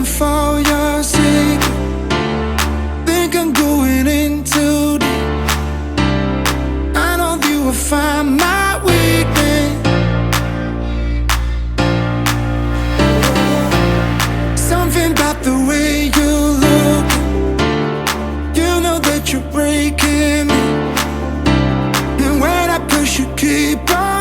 for your sake. Think I'm going in too deep. I know you will find my weakness. Something about the way you look. You know that you're breaking me. And when I push, you keep on.